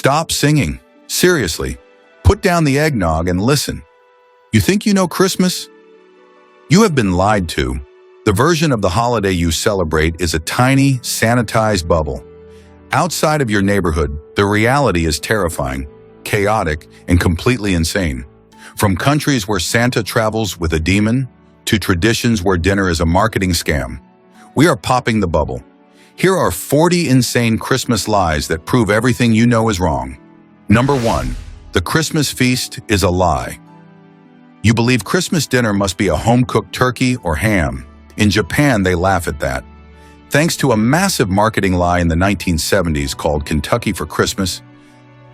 Stop singing. Seriously, put down the eggnog and listen. You think you know Christmas? You have been lied to. The version of the holiday you celebrate is a tiny, sanitized bubble. Outside of your neighborhood, the reality is terrifying, chaotic, and completely insane. From countries where Santa travels with a demon, to traditions where dinner is a marketing scam, we are popping the bubble. Here are 40 insane Christmas lies that prove everything you know is wrong. Number 1. The Christmas feast is a lie. You believe Christmas dinner must be a home-cooked turkey or ham. In Japan, they laugh at that. Thanks to a massive marketing lie in the 1970s called Kentucky for Christmas,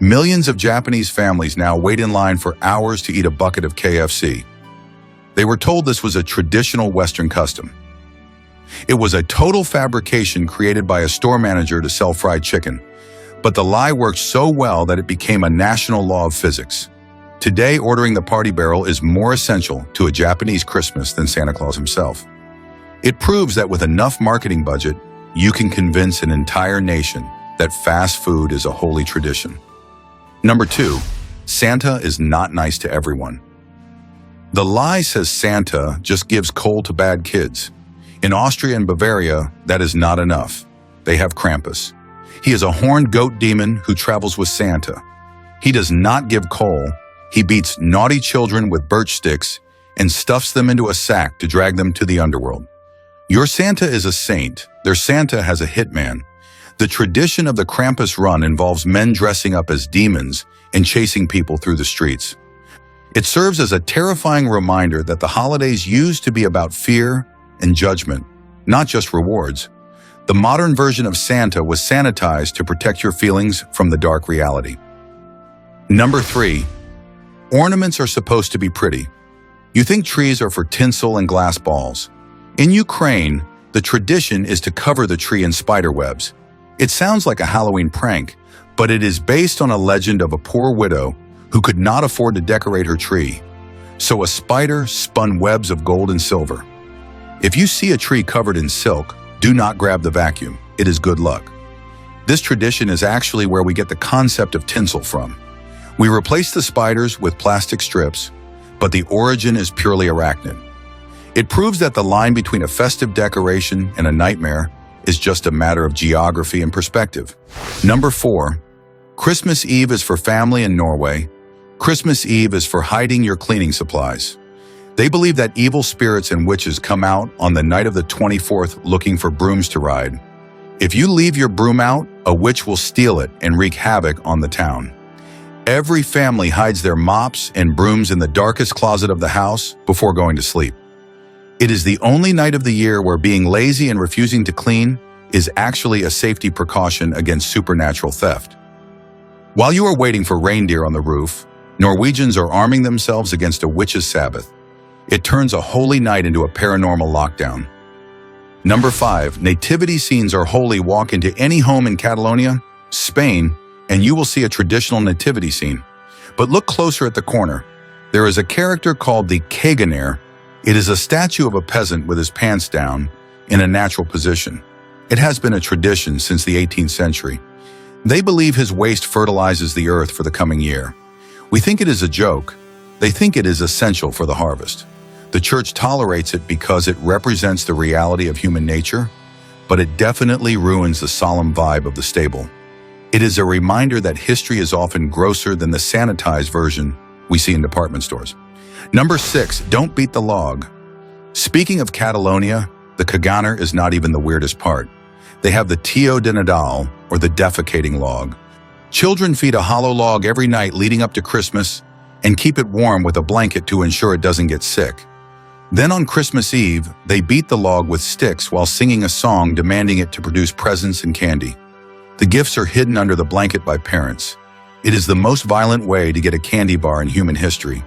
millions of Japanese families now wait in line for hours to eat a bucket of KFC. They were told this was a traditional Western custom. It was a total fabrication created by a store manager to sell fried chicken, but the lie worked so well that it became a national law of physics. Today, ordering the party barrel is more essential to a Japanese Christmas than Santa Claus himself. It proves that with enough marketing budget, you can convince an entire nation that fast food is a holy tradition. Number 2, Santa is not nice to everyone. The lie says Santa just gives coal to bad kids. In Austria and Bavaria, that is not enough. They have Krampus. He is a horned goat demon who travels with Santa. He does not give coal. He beats naughty children with birch sticks and stuffs them into a sack to drag them to the underworld. Your Santa is a saint. Their Santa has a hitman. The tradition of the Krampus run involves men dressing up as demons and chasing people through the streets. It serves as a terrifying reminder that the holidays used to be about fear and judgment, not just rewards. The modern version of Santa was sanitized to protect your feelings from the dark reality. Number 3. Ornaments are supposed to be pretty. You think trees are for tinsel and glass balls. In Ukraine, the tradition is to cover the tree in spider webs. It sounds like a Halloween prank, but it is based on a legend of a poor widow who could not afford to decorate her tree. So a spider spun webs of gold and silver. If you see a tree covered in silk, do not grab the vacuum. It is good luck. This tradition is actually where we get the concept of tinsel from. We replace the spiders with plastic strips, but the origin is purely arachnid. It proves that the line between a festive decoration and a nightmare is just a matter of geography and perspective. Number 4. Christmas Eve is for family in Norway. Christmas Eve is for hiding your cleaning supplies. They believe that evil spirits and witches come out on the night of the 24th looking for brooms to ride. If you leave your broom out, a witch will steal it and wreak havoc on the town. Every family hides their mops and brooms in the darkest closet of the house before going to sleep. It is the only night of the year where being lazy and refusing to clean is actually a safety precaution against supernatural theft. While you are waiting for reindeer on the roof, Norwegians are arming themselves against a witch's Sabbath. It turns a holy night into a paranormal lockdown. Number 5. Nativity scenes are holy. Walk into any home in Catalonia, Spain, and you will see a traditional nativity scene. But look closer at the corner. There is a character called the Kaganer. It is a statue of a peasant with his pants down in a natural position. It has been a tradition since the 18th century. They believe his waste fertilizes the earth for the coming year. We think it is a joke. They think it is essential for the harvest. The church tolerates it because it represents the reality of human nature, but it definitely ruins the solemn vibe of the stable. It is a reminder that history is often grosser than the sanitized version we see in department stores. Number 6, don't beat the log. Speaking of Catalonia, the Kaganer is not even the weirdest part. They have the Tio de Nadal, or the defecating log. Children feed a hollow log every night leading up to Christmas and keep it warm with a blanket to ensure it doesn't get sick. Then on Christmas Eve, they beat the log with sticks while singing a song demanding it to produce presents and candy. The gifts are hidden under the blanket by parents. It is the most violent way to get a candy bar in human history.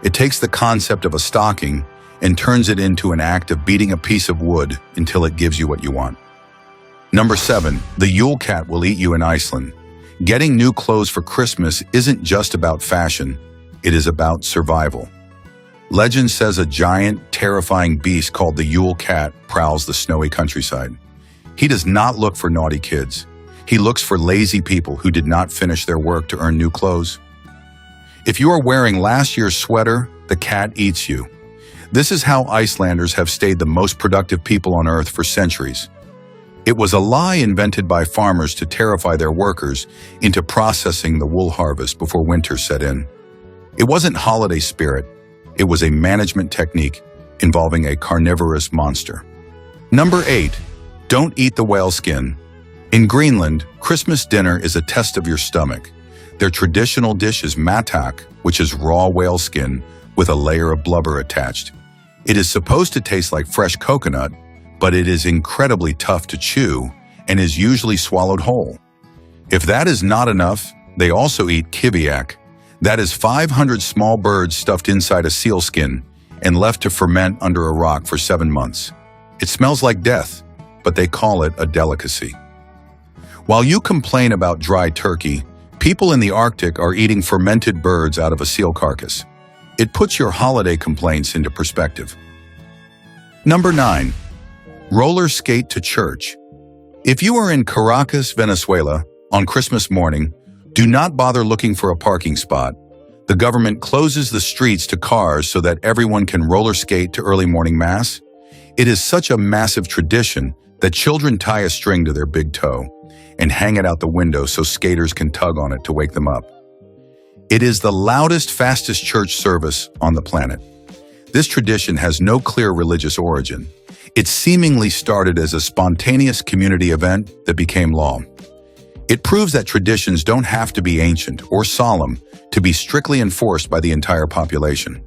It takes the concept of a stocking and turns it into an act of beating a piece of wood until it gives you what you want. Number 7, the Yule Cat will eat you in Iceland. Getting new clothes for Christmas isn't just about fashion, it is about survival. Legend says a giant, terrifying beast called the Yule Cat prowls the snowy countryside. He does not look for naughty kids. He looks for lazy people who did not finish their work to earn new clothes. If you are wearing last year's sweater, the cat eats you. This is how Icelanders have stayed the most productive people on Earth for centuries. It was a lie invented by farmers to terrify their workers into processing the wool harvest before winter set in. It wasn't holiday spirit, it was a management technique involving a carnivorous monster. Number 8. Don't eat the whale skin. In Greenland, Christmas dinner is a test of your stomach. Their traditional dish is matak, which is raw whale skin with a layer of blubber attached. It is supposed to taste like fresh coconut, but it is incredibly tough to chew and is usually swallowed whole. If that is not enough, they also eat kiviak. That is 500 small birds stuffed inside a seal skin and left to ferment under a rock for 7 months. It smells like death, but they call it a delicacy. While you complain about dry turkey, people in the Arctic are eating fermented birds out of a seal carcass. It puts your holiday complaints into perspective. Number 9. Roller skate to church. If you are in Caracas, Venezuela, on Christmas morning, do not bother looking for a parking spot. The government closes the streets to cars so that everyone can roller skate to early morning mass. It is such a massive tradition that children tie a string to their big toe and hang it out the window so skaters can tug on it to wake them up. It is the loudest, fastest church service on the planet. This tradition has no clear religious origin. It seemingly started as a spontaneous community event that became law. It proves that traditions don't have to be ancient or solemn to be strictly enforced by the entire population.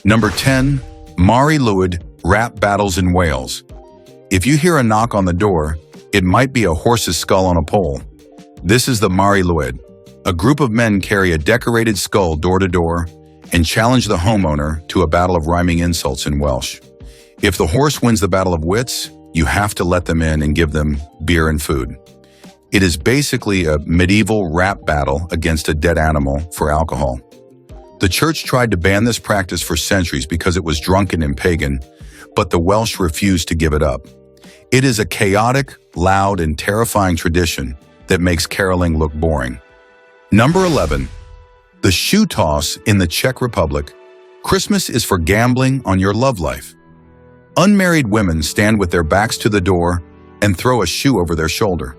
Number 10. Mari Lwyd rap battles in Wales. If you hear a knock on the door, it might be a horse's skull on a pole. This is the Mari Lwyd. A group of men carry a decorated skull door to door and challenge the homeowner to a battle of rhyming insults in Welsh. If the horse wins the battle of wits, you have to let them in and give them beer and food. It is basically a medieval rap battle against a dead animal for alcohol. The church tried to ban this practice for centuries because it was drunken and pagan, but the Welsh refused to give it up. It is a chaotic, loud, and terrifying tradition that makes caroling look boring. Number 11. The shoe toss in the Czech Republic. Christmas is for gambling on your love life. Unmarried women stand with their backs to the door and throw a shoe over their shoulder.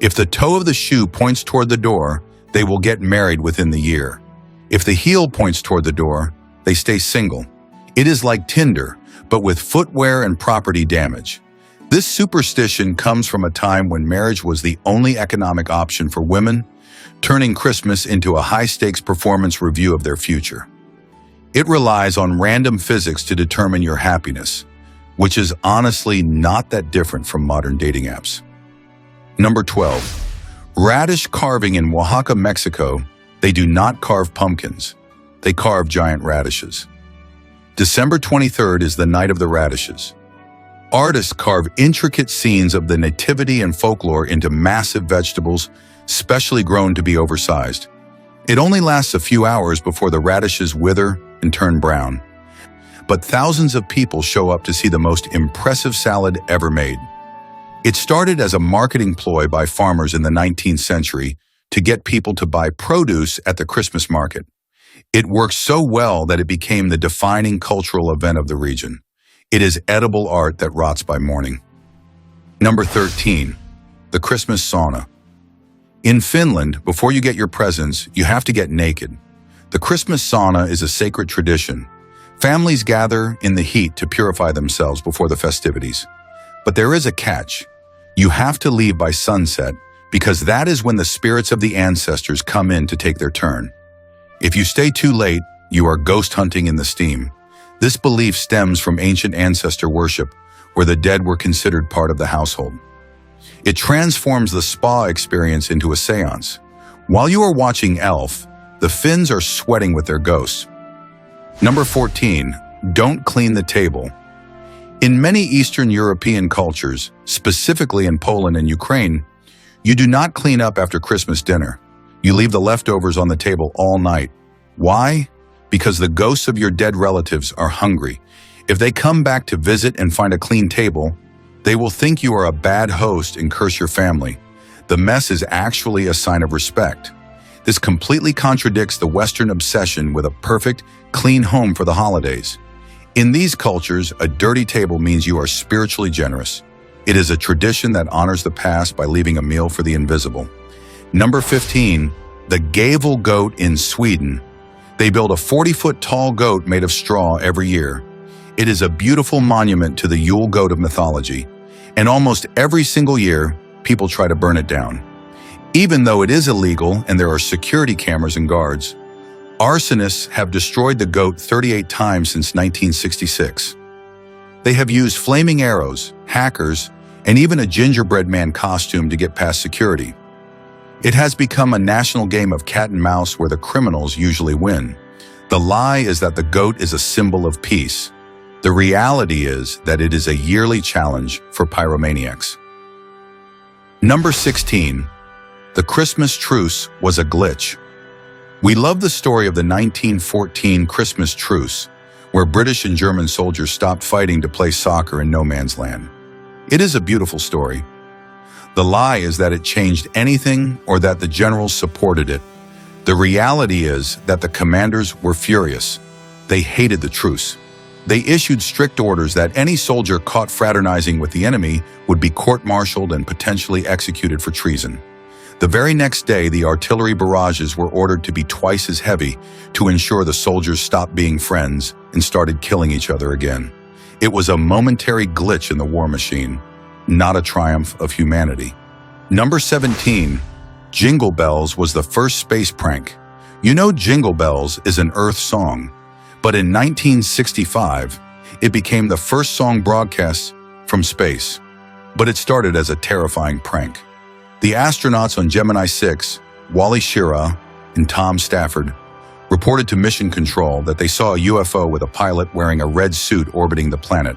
If the toe of the shoe points toward the door, they will get married within the year. If the heel points toward the door, they stay single. It is like Tinder, but with footwear and property damage. This superstition comes from a time when marriage was the only economic option for women, turning Christmas into a high-stakes performance review of their future. It relies on random physics to determine your happiness, which is honestly not that different from modern dating apps. Number 12. Radish carving in Oaxaca, Mexico. They do not carve pumpkins. They carve giant radishes. December 23rd is the night of the radishes. Artists carve intricate scenes of the nativity and folklore into massive vegetables, specially grown to be oversized. It only lasts a few hours before the radishes wither and turn brown. But thousands of people show up to see the most impressive salad ever made. It started as a marketing ploy by farmers in the 19th century to get people to buy produce at the Christmas market. It worked so well that it became the defining cultural event of the region. It is edible art that rots by morning. Number 13. The Christmas sauna. In Finland, before you get your presents, you have to get naked. The Christmas sauna is a sacred tradition. Families gather in the heat to purify themselves before the festivities. But there is a catch. You have to leave by sunset because that is when the spirits of the ancestors come in to take their turn. If you stay too late, you are ghost hunting in the steam. This belief stems from ancient ancestor worship, where the dead were considered part of the household. It transforms the spa experience into a seance. While you are watching Elf, the Finns are sweating with their ghosts. Number 14. Don't clean the table. In many Eastern European cultures, specifically in Poland and Ukraine, you do not clean up after Christmas dinner. You leave the leftovers on the table all night. Why? Because the ghosts of your dead relatives are hungry. If they come back to visit and find a clean table, They will think you are a bad host and curse your family. The mess is actually a sign of respect. This completely contradicts the Western obsession with a perfect, clean home for the holidays. In these cultures, a dirty table means you are spiritually generous. It is a tradition that honors the past by leaving a meal for the invisible. Number 15, the Gävle Goat in Sweden. They build a 40-foot tall goat made of straw every year. It is a beautiful monument to the Yule goat of mythology, and almost every single year, people try to burn it down. Even though it is illegal and there are security cameras and guards, arsonists have destroyed the goat 38 times since 1966. They have used flaming arrows, hackers, and even a gingerbread man costume to get past security. It has become a national game of cat and mouse where the criminals usually win. The lie is that the goat is a symbol of peace. The reality is that it is a yearly challenge for pyromaniacs. Number 16. The Christmas truce was a glitch. We love the story of the 1914 Christmas truce, where British and German soldiers stopped fighting to play soccer in no man's land. It is a beautiful story. The lie is that it changed anything or that the generals supported it. The reality is that the commanders were furious. They hated the truce. They issued strict orders that any soldier caught fraternizing with the enemy would be court-martialed and potentially executed for treason. The very next day, the artillery barrages were ordered to be twice as heavy to ensure the soldiers stopped being friends and started killing each other again. It was a momentary glitch in the war machine, not a triumph of humanity. Number 17. Jingle Bells was the first space prank. You know Jingle Bells is an Earth song, but in 1965, it became the first song broadcast from space. But it started as a terrifying prank. The astronauts on Gemini 6, Wally Schirra and Tom Stafford, reported to Mission Control that they saw a UFO with a pilot wearing a red suit orbiting the planet.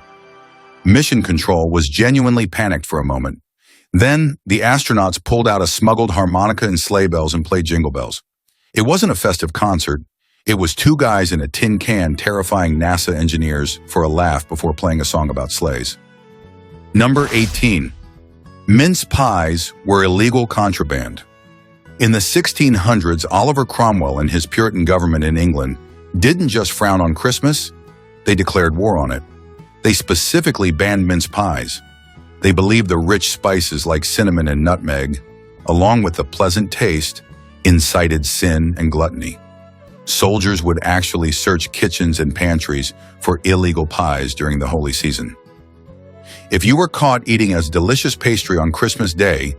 Mission Control was genuinely panicked for a moment. Then, the astronauts pulled out a smuggled harmonica and sleigh bells and played Jingle Bells. It wasn't a festive concert. It was two guys in a tin can terrifying NASA engineers for a laugh before playing a song about sleighs. Number 18. Mince pies were illegal contraband. In the 1600s, Oliver Cromwell and his Puritan government in England didn't just frown on Christmas, they declared war on it. They specifically banned mince pies. They believed the rich spices like cinnamon and nutmeg, along with the pleasant taste, incited sin and gluttony. Soldiers would actually search kitchens and pantries for illegal pies during the holy season. If you were caught eating a delicious pastry on Christmas Day,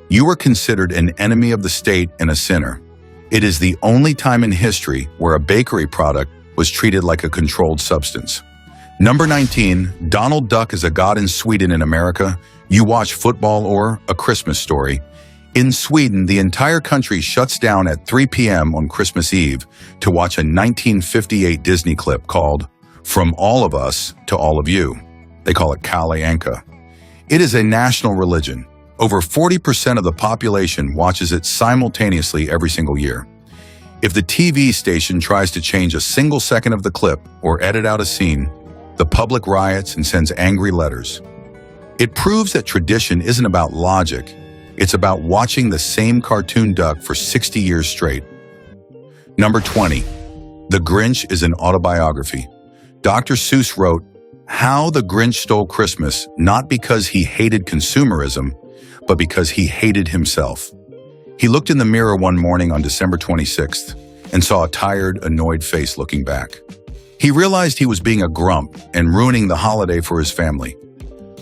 you were considered an enemy of the state and a sinner. It is the only time in history where a bakery product was treated like a controlled substance. Number 19, Donald Duck is a god in Sweden. In America, you watch football or A Christmas Story. In Sweden, the entire country shuts down at 3 p.m. on Christmas Eve to watch a 1958 Disney clip called From All of Us to All of You. They call it Kalle Anka. It is a national religion. Over 40% of the population watches it simultaneously every single year. If the TV station tries to change a single second of the clip or edit out a scene, the public riots and sends angry letters. It proves that tradition isn't about logic. It's about watching the same cartoon duck for 60 years straight. Number 20. The Grinch is an autobiography. Dr. Seuss wrote, "How the Grinch Stole Christmas, not because he hated consumerism, but because he hated himself." He looked in the mirror one morning on December 26th and saw a tired, annoyed face looking back. He realized he was being a grump and ruining the holiday for his family.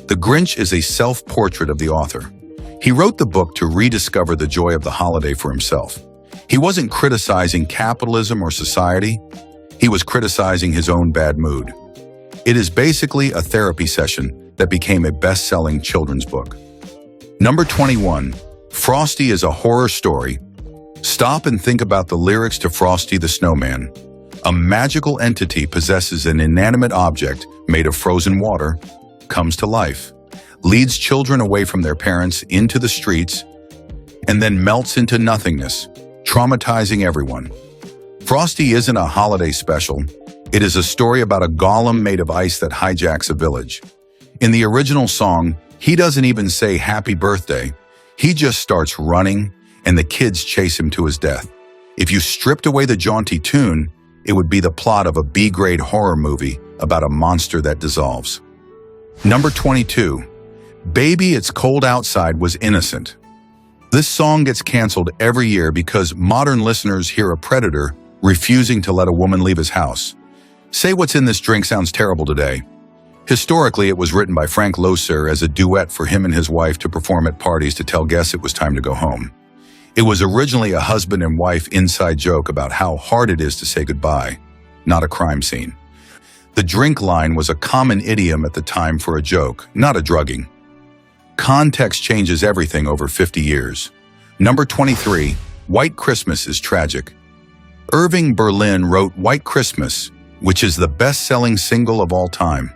The Grinch is a self-portrait of the author. He wrote the book to rediscover the joy of the holiday for himself. He wasn't criticizing capitalism or society. He was criticizing his own bad mood. It is basically a therapy session that became a best-selling children's book. Number 21. Frosty is a horror story. Stop and think about the lyrics to Frosty the Snowman. A magical entity possesses an inanimate object made of frozen water, comes to life, leads children away from their parents into the streets, and then melts into nothingness, traumatizing everyone. Frosty isn't a holiday special. It is a story about a golem made of ice that hijacks a village. In the original song, He doesn't even say happy birthday. He just starts running, and the kids chase him to his death. If you stripped away the jaunty tune, it would be the plot of a B-grade horror movie about a monster that dissolves. Number 22. Baby It's Cold Outside was innocent. This song gets canceled every year because modern listeners hear a predator refusing to let a woman leave his house. Say What's in This Drink sounds terrible today. Historically, it was written by Frank Loesser as a duet for him and his wife to perform at parties to tell guests it was time to go home. It was originally a husband and wife inside joke about how hard it is to say goodbye, not a crime scene. The drink line was a common idiom at the time for a joke, not a drugging. Context changes everything over 50 years. Number 23. White Christmas is Tragic. Irving Berlin wrote White Christmas, which is the best-selling single of all time.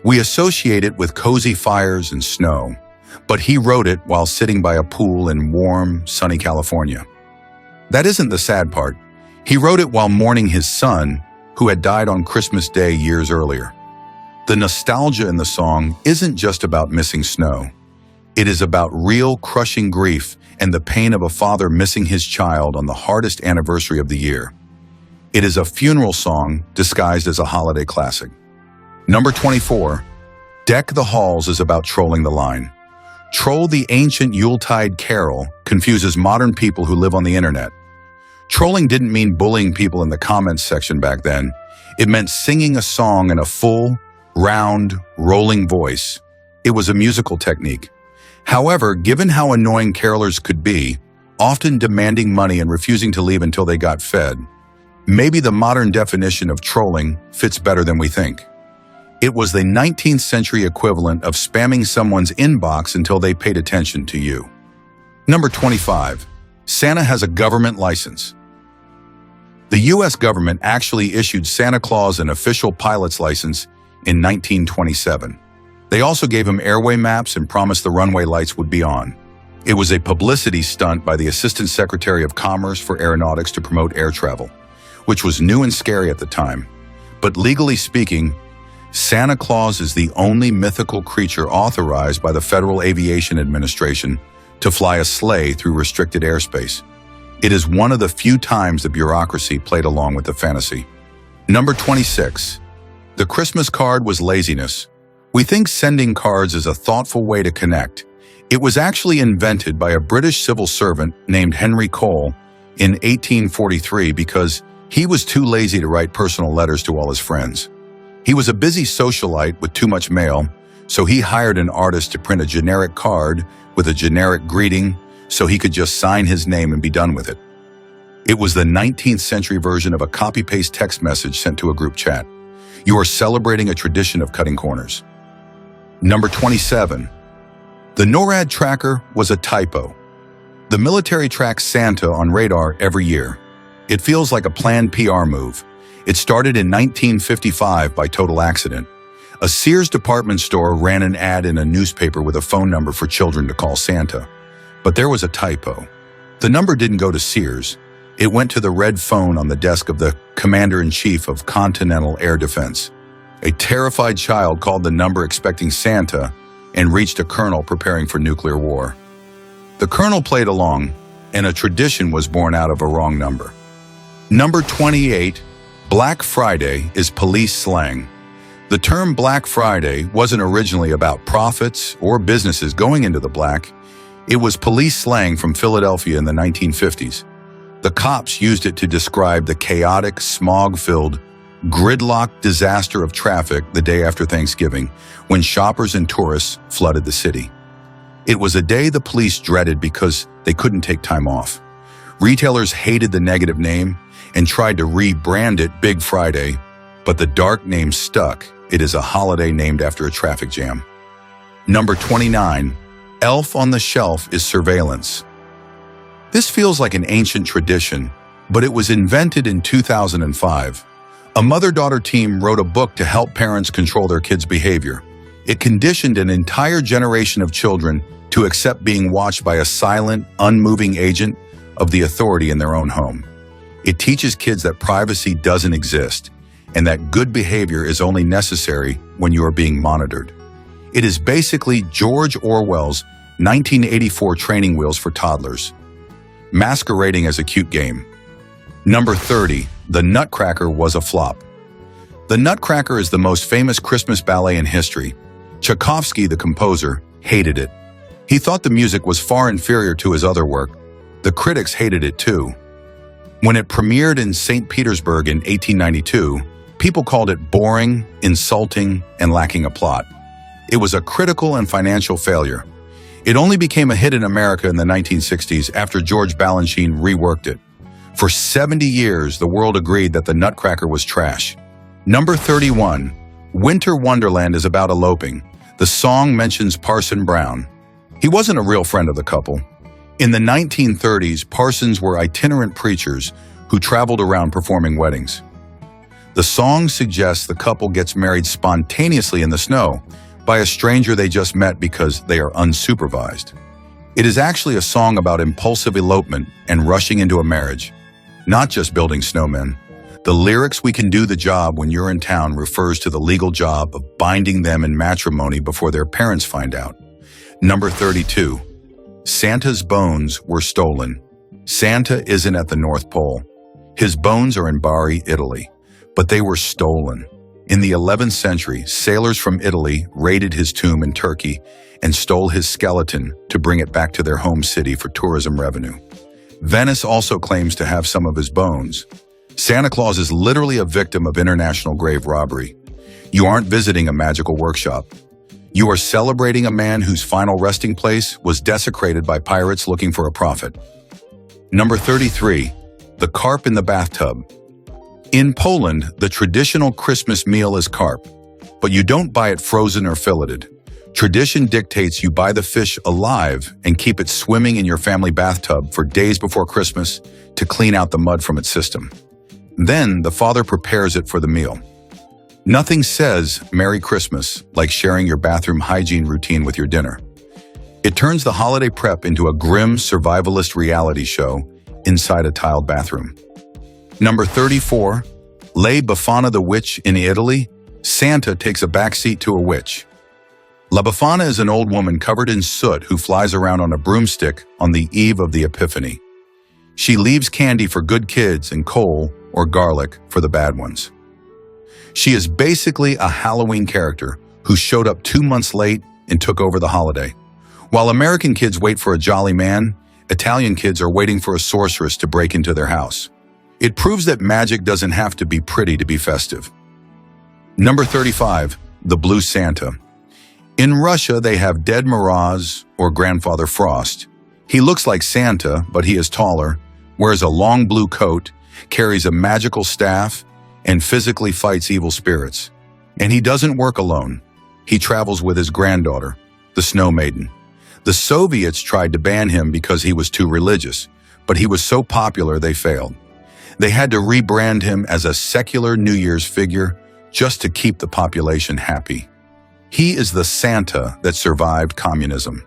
We associate it with cozy fires and snow, but he wrote it while sitting by a pool in warm, sunny California. That isn't the sad part. He wrote it while mourning his son, who had died on Christmas Day years earlier. The nostalgia in the song isn't just about missing snow. It is about real, crushing grief and the pain of a father missing his child on the hardest anniversary of the year. It is a funeral song disguised as a holiday classic. Number 24. Deck the Halls is about trolling the line. Troll the ancient Yuletide carol confuses modern people who live on the internet. Trolling didn't mean bullying people in the comments section back then. It meant singing a song in a full, round, rolling voice. It was a musical technique. However, given how annoying carolers could be, often demanding money and refusing to leave until they got fed, maybe the modern definition of trolling fits better than we think. It was the 19th century equivalent of spamming someone's inbox until they paid attention to you. Number 25. Santa has a government license. The U.S. government actually issued Santa Claus an official pilot's license in 1927. They also gave him airway maps and promised the runway lights would be on. It was a publicity stunt by the Assistant Secretary of Commerce for Aeronautics to promote air travel, which was new and scary at the time. But legally speaking, Santa Claus is the only mythical creature authorized by the Federal Aviation Administration to fly a sleigh through restricted airspace. It is one of the few times the bureaucracy played along with the fantasy. Number 26. The Christmas card was laziness. We think sending cards is a thoughtful way to connect. It was actually invented by a British civil servant named Henry Cole in 1843 because he was too lazy to write personal letters to all his friends. He was a busy socialite with too much mail, so he hired an artist to print a generic card with a generic greeting so he could just sign his name and be done with it. It was the 19th century version of a copy-paste text message sent to a group chat. You are celebrating a tradition of cutting corners. Number 27. The NORAD tracker was a typo. The military tracks Santa on radar every year. It feels like a planned PR move. It started in 1955 by total accident. A Sears department store ran an ad in a newspaper with a phone number for children to call Santa. But there was a typo. The number didn't go to Sears. It went to the red phone on the desk of the Commander-in-Chief of Continental Air Defense. A terrified child called the number expecting Santa and reached a colonel preparing for nuclear war. The colonel played along, and a tradition was born out of a wrong number. Number 28. Black Friday is police slang. The term Black Friday wasn't originally about profits or businesses going into the black. It was police slang from Philadelphia in the 1950s. The cops used it to describe the chaotic, smog-filled, gridlock disaster of traffic the day after Thanksgiving, when shoppers and tourists flooded the city. It was a day the police dreaded because they couldn't take time off. Retailers hated the negative name and tried to rebrand it Big Friday, but the dark name stuck. It is a holiday named after a traffic jam. Number 29. Elf on the Shelf is surveillance. This feels like an ancient tradition, but it was invented in 2005. A mother-daughter team wrote a book to help parents control their kids' behavior. It conditioned an entire generation of children to accept being watched by a silent, unmoving agent of the authority in their own home. It teaches kids that privacy doesn't exist and that good behavior is only necessary when you are being monitored. It is basically George Orwell's 1984 training wheels for toddlers, masquerading as a cute game. Number 30. The Nutcracker was a flop. The Nutcracker is the most famous Christmas ballet in history. Tchaikovsky, the composer, hated it. He thought the music was far inferior to his other work. The critics hated it too. When it premiered in St. Petersburg in 1892, people called it boring, insulting, and lacking a plot. It was a critical and financial failure. It only became a hit in America in the 1960s after George Balanchine reworked it. For 70 years, the world agreed that the Nutcracker was trash. Number 31. Winter Wonderland is about eloping. The song mentions Parson Brown. He wasn't a real friend of the couple. In the 1930s, parsons were itinerant preachers who traveled around performing weddings. The song suggests the couple gets married spontaneously in the snow by a stranger they just met because they are unsupervised. It is actually a song about impulsive elopement and rushing into a marriage, not just building snowmen. The lyrics "We can do the job when you're in town" refers to the legal job of binding them in matrimony before their parents find out. Number 32. Santa's bones were stolen. Santa isn't at the North Pole. His bones are in Bari, Italy, but they were stolen. In the 11th century, sailors from Italy raided his tomb in Turkey and stole his skeleton to bring it back to their home city for tourism revenue. Venice also claims to have some of his bones. Santa Claus is literally a victim of international grave robbery. You aren't visiting a magical workshop. You are celebrating a man whose final resting place was desecrated by pirates looking for a profit. Number 33. The carp in the bathtub. In Poland, the traditional Christmas meal is carp, but you don't buy it frozen or filleted. Tradition dictates you buy the fish alive and keep it swimming in your family bathtub for days before Christmas to clean out the mud from its system. Then the father prepares it for the meal. Nothing says Merry Christmas like sharing your bathroom hygiene routine with your dinner. It turns the holiday prep into a grim survivalist reality show inside a tiled bathroom. Number 34. La Befana the Witch in Italy. Santa takes a backseat to a witch. La Befana is an old woman covered in soot who flies around on a broomstick on the eve of the Epiphany. She leaves candy for good kids and coal or garlic for the bad ones. She is basically a Halloween character who showed up 2 months late and took over the holiday. While American kids wait for a jolly man, Italian kids are waiting for a sorceress to break into their house. It proves that magic doesn't have to be pretty to be festive. Number 35. The Blue Santa. In Russia, they have Ded Moroz, or Grandfather Frost. He looks like Santa, but he is taller, wears a long blue coat, carries a magical staff, and physically fights evil spirits. And he doesn't work alone. He travels with his granddaughter, the Snow Maiden. The Soviets tried to ban him because he was too religious, but he was so popular they failed. They had to rebrand him as a secular New Year's figure just to keep the population happy. He is the Santa that survived communism.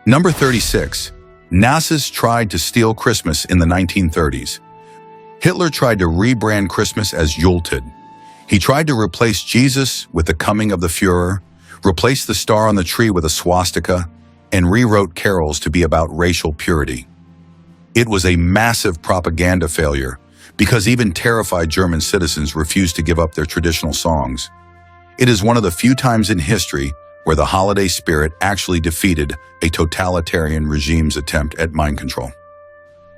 Number 36. Nazis tried to steal Christmas in the 1930s. Hitler tried to rebrand Christmas as Yuletide. He tried to replace Jesus with the coming of the Führer, replace the star on the tree with a swastika, and rewrote carols to be about racial purity. It was a massive propaganda failure because even terrified German citizens refused to give up their traditional songs. It is one of the few times in history where the holiday spirit actually defeated a totalitarian regime's attempt at mind control.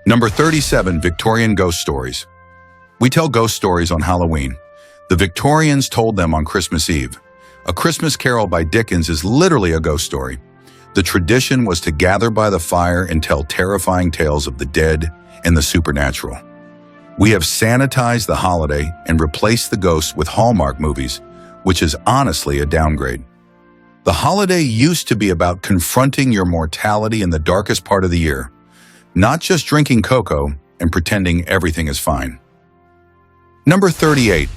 Number 37. Victorian Ghost Stories. We tell ghost stories on Halloween. The Victorians told them on Christmas Eve. A Christmas Carol by Dickens is literally a ghost story. The tradition was to gather by the fire and tell terrifying tales of the dead and the supernatural. We have sanitized the holiday and replaced the ghosts with Hallmark movies, which is honestly a downgrade. The holiday used to be about confronting your mortality in the darkest part of the year, not just drinking cocoa and pretending everything is fine. Number 38.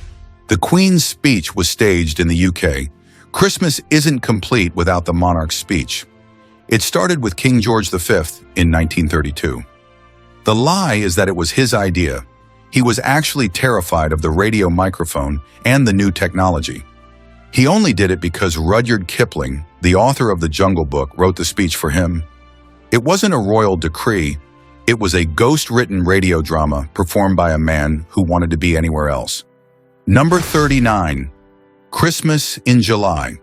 The Queen's speech was staged in the UK. Christmas isn't complete without the monarch's speech. It started with King George V in 1932. The lie is that it was his idea. He was actually terrified of the radio microphone and the new technology. He only did it because Rudyard Kipling, the author of the Jungle Book, wrote the speech for him. It wasn't a royal decree. It was a ghost-written radio drama performed by a man who wanted to be anywhere else. Number 39. Christmas in July.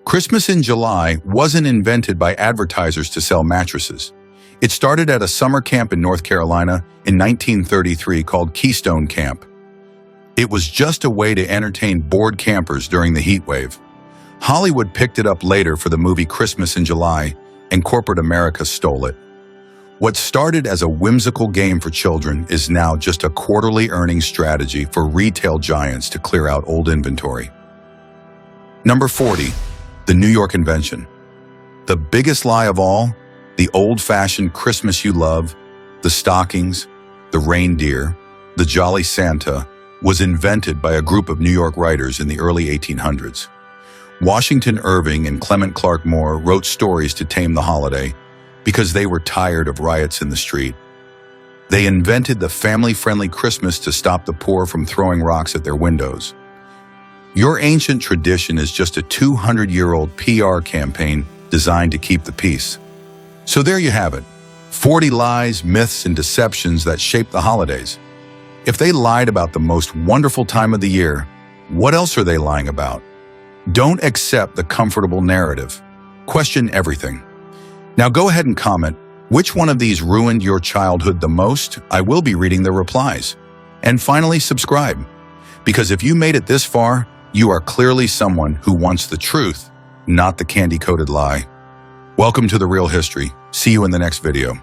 Christmas in July wasn't invented by advertisers to sell mattresses. It started at a summer camp in North Carolina in 1933 called Keystone Camp. It was just a way to entertain bored campers during the heat wave. Hollywood picked it up later for the movie Christmas in July, and corporate America stole it. What started as a whimsical game for children is now just a quarterly earnings strategy for retail giants to clear out old inventory. Number 40. The New York invention. The biggest lie of all, the old-fashioned Christmas you love, the stockings, the reindeer, the Jolly Santa, was invented by a group of New York writers in the early 1800s. Washington Irving and Clement Clark Moore wrote stories to tame the holiday because they were tired of riots in the street. They invented the family-friendly Christmas to stop the poor from throwing rocks at their windows. Your ancient tradition is just a 200-year-old PR campaign designed to keep the peace. So there you have it, 40 lies, myths, and deceptions that shape the holidays. If they lied about the most wonderful time of the year, what else are they lying about? Don't accept the comfortable narrative. Question everything. Now go ahead and comment, which one of these ruined your childhood the most? I will be reading the replies. And finally, subscribe. Because if you made it this far, you are clearly someone who wants the truth, not the candy-coated lie. Welcome to The Real History. See you in the next video.